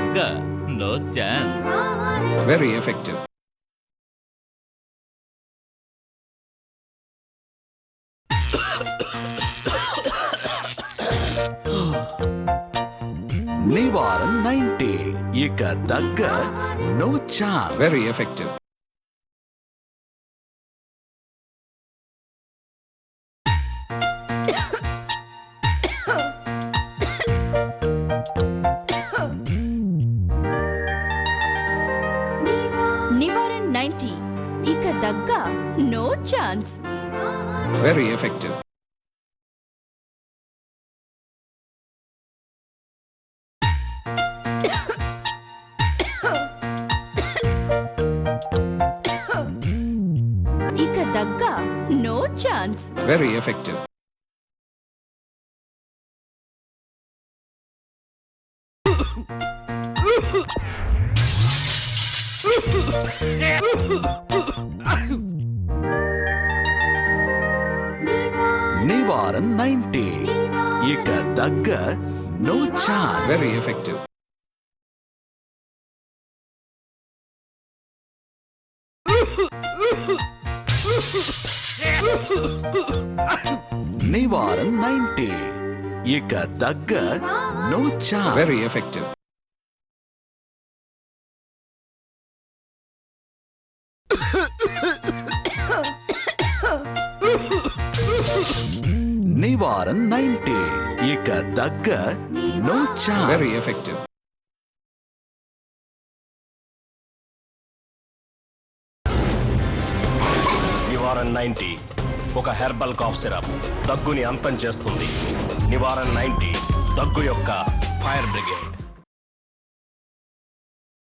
దగ్గ no chance. Very effective. Nivaran 90. ఇక దగ్గ no chance. Very effective. Nivaran 90. ఇక దగ్గ no chance. Very effective. ఇక దగ్గ no chance. Very effective. Nivaran 90. ఇక దగ్గ no chance. Very effective. Nivaran 90. ఇక దగ్గ no chance. Very effective. Nivaran 90. ఇక దగ్గ no chance. Very effective. నివారన్ 90 ఒక హెర్బల్ కాఫ్ సిరప్ దగ్గుని అంతం చేస్తుంది. నివారన్ 90 దగ్గు యొక్క ఫైర్ బ్రిగేడ్.